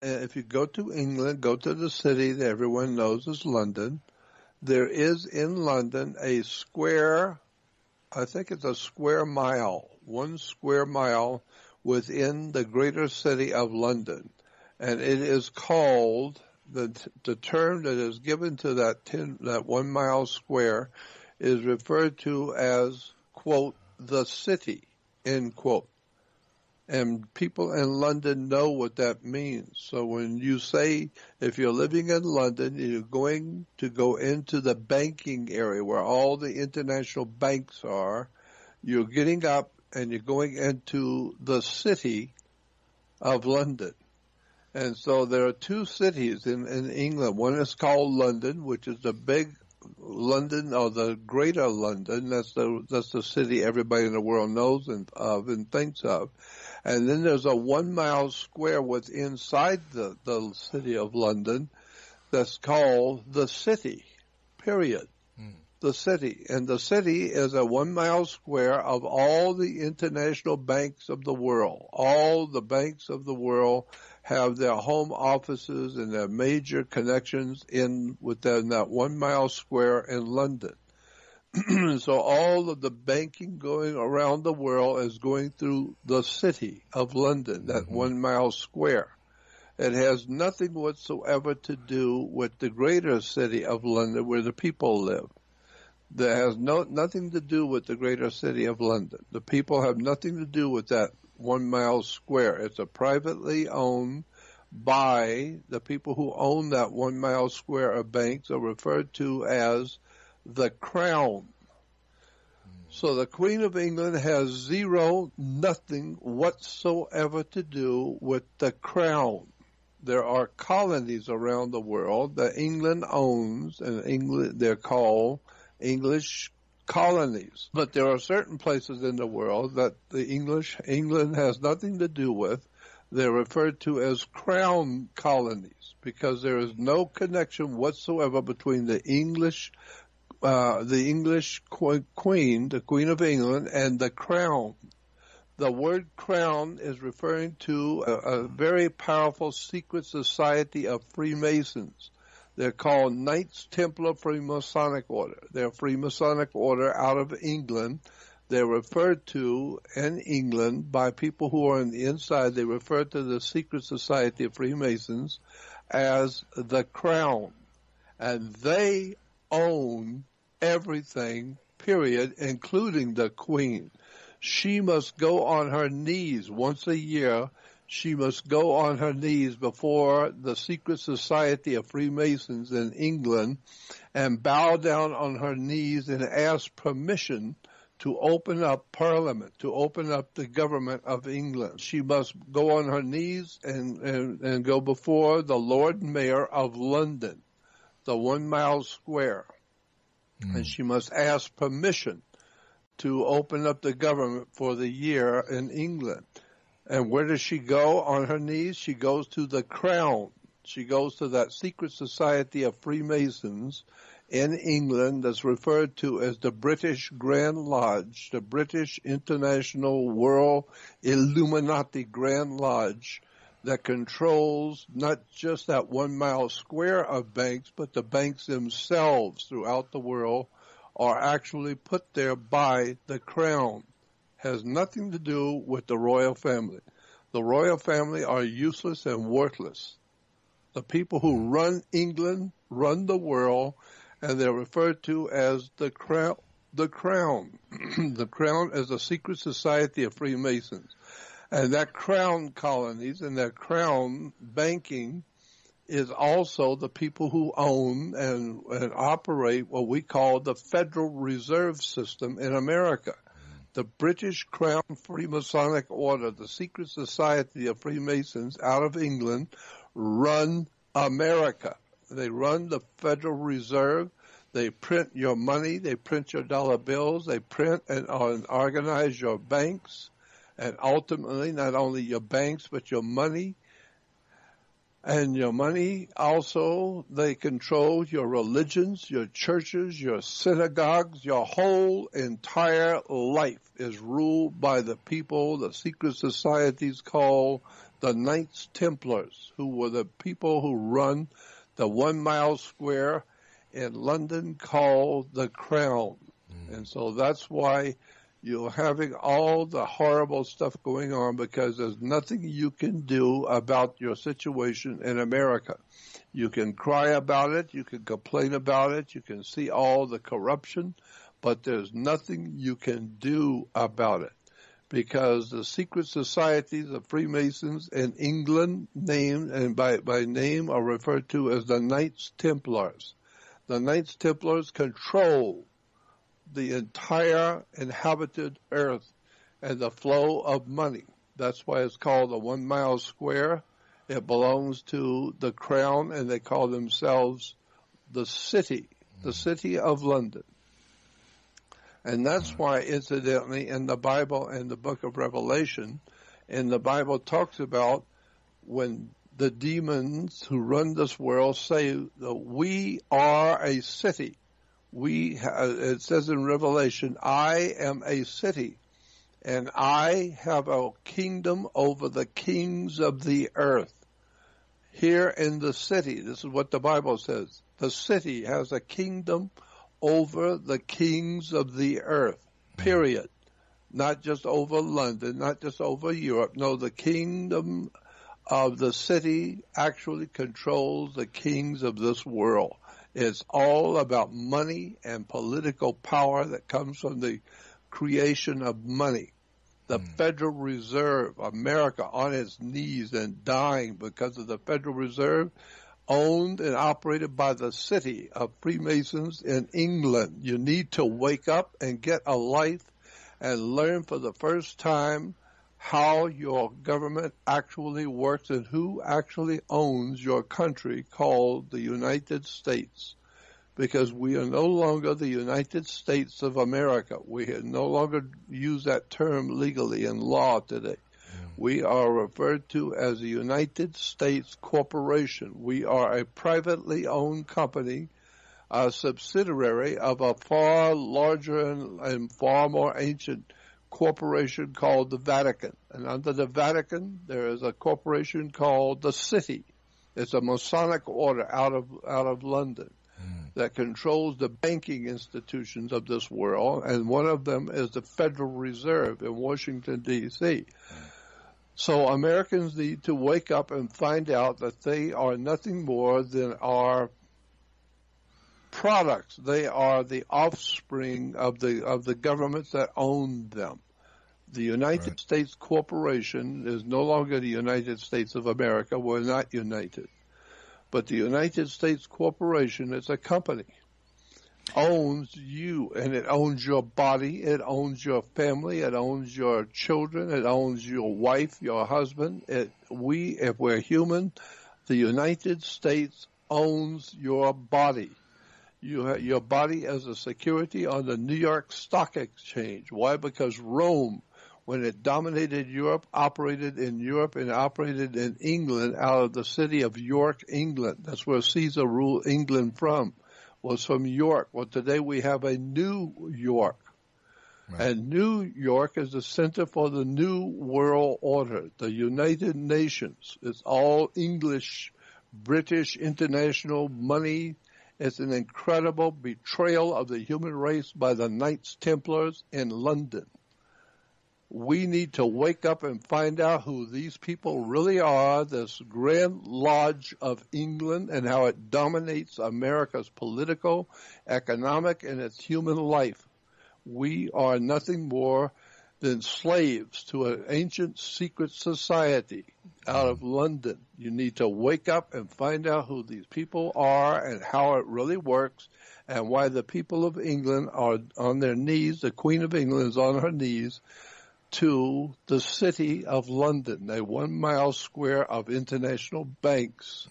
if you go to England, go to the city that everyone knows is London. There is in London a square, I think it's a square mile, 1 square mile within the greater city of London. And it is called, the term that is given to that 1 mile square is referred to as, quote, the city, end quote. And people in London know what that means. So when you say, if you're living in London, you're going to go into the banking area where all the international banks are, you're getting up and you're going into the city of London. And so there are two cities in England. One is called London, which is the big London, or the greater London. That's the city everybody in the world knows of and thinks of. And then there's a 1 mile square inside the city of London that's called the city, period. The city. And the city is a 1 mile square of all the international banks of the world. All the banks of the world have their home offices and their major connections within that 1 mile square in London. So all of the banking going around the world is going through the city of London, that 1 mile square. It has nothing whatsoever to do with the greater city of London where the people live. That has nothing to do with the greater city of London. The people have nothing to do with that 1 mile square. It's a privately owned by the people who own that 1 mile square of banks are referred to as the Crown. So the Queen of England has nothing whatsoever to do with the Crown. There are colonies around the world that England owns, and they're called English colonies. But there are certain places in the world that England has nothing to do with. They're referred to as crown colonies because there is no connection whatsoever between the English queen, the Queen of England, and the crown. The word crown is referring to a very powerful secret society of Freemasons. They're called Knights Templar Freemasonic Order. They're a Freemasonic order out of England. They're referred to in England by people who are on the inside. They refer to the secret society of Freemasons as the Crown. And they own everything, period, including the Queen. She must go on her knees once a year. She must go on her knees before the secret society of Freemasons in England and bow down on her knees and ask permission to open up Parliament, to open up the government of England. She must go on her knees and go before the Lord Mayor of London, the 1 mile square. And she must ask permission to open up the government for the year in England. And where does she go on her knees? She goes to the Crown. She goes to that secret society of Freemasons in England that's referred to as the British Grand Lodge, the British International World Illuminati Grand Lodge, that controls not just that 1 mile square of banks, but the banks themselves throughout the world are actually put there by the Crown. Has nothing to do with the royal family. The royal family are useless and worthless. The people who run England run the world, and they're referred to as the Crown. The Crown. The Crown is a secret society of Freemasons. And that Crown colonies and that Crown banking is also the people who own and operate what we call the Federal Reserve System in America. The British Crown Freemasonic Order, the secret society of Freemasons out of England, run America. They run the Federal Reserve. They print your money. They print your dollar bills. They print and organize your banks. And ultimately, not only your banks, but your money. And your money also, they control your religions, your churches, your synagogues. Your whole entire life is ruled by the people, the secret societies called the Knights Templars, who were the people who run the 1 mile square in London called the Crown. And so that's why you're having all the horrible stuff going on, because there's nothing you can do about your situation in America. You can cry about it, you can complain about it, you can see all the corruption, but there's nothing you can do about it, because the secret societies of Freemasons in England, named and by name, are referred to as the Knights Templars. The Knights Templars control the entire inhabited earth and the flow of money. That's why it's called the 1 mile square. It belongs to the Crown, and they call themselves the city of London. And that's why, incidentally, in the Bible and the book of Revelation, and the Bible talks about when the demons who run this world say that we are a city. It says in Revelation, I am a city, and I have a kingdom over the kings of the earth. Here in the city, this is what the Bible says, the city has a kingdom over the kings of the earth, period. Not just over London, not just over Europe. No, the kingdom of the city actually controls the kings of this world. It's all about money and political power that comes from the creation of money. The Federal Reserve, America on its knees and dying because of the Federal Reserve, owned and operated by the city of Freemasons in England. You need to wake up and get a life and learn for the first time how your government actually works and who actually owns your country called the United States. Because we are no longer the United States of America. We no longer use that term legally in law today. We are referred to as the United States Corporation. We are a privately owned company, a subsidiary of a far larger and far more ancient corporation called the Vatican. And under the Vatican, there is a corporation called the City. It's a Masonic order out of London that controls the banking institutions of this world, and one of them is the Federal Reserve in Washington, D.C. So Americans need to wake up and find out that they are nothing more than our products. They are the offspring of the governments that own them. The United States Corporation is no longer the United States of America. We're not united. But the United States Corporation is a company. Owns you, and it owns your body, it owns your family, it owns your children, it owns your wife, your husband. If we're human, the United States owns your body. Your body as a security on the New York Stock Exchange. Why? Because Rome, when it dominated Europe, operated in Europe and operated in England out of the city of York, England. That's where Caesar ruled England from, was from York. Well, today we have a New York. And New York is the center for the New World Order, the United Nations. It's all English, British, international money. It's an incredible betrayal of the human race by the Knights Templars in London. We need to wake up and find out who these people really are, this Grand Lodge of England, and how it dominates America's political, economic, and its human life. We are nothing more than slaves to an ancient secret society out of London. You need to wake up and find out who these people are and how it really works, and why the people of England are on their knees. The Queen of England is on her knees to the city of London, a 1 mile square of international banks.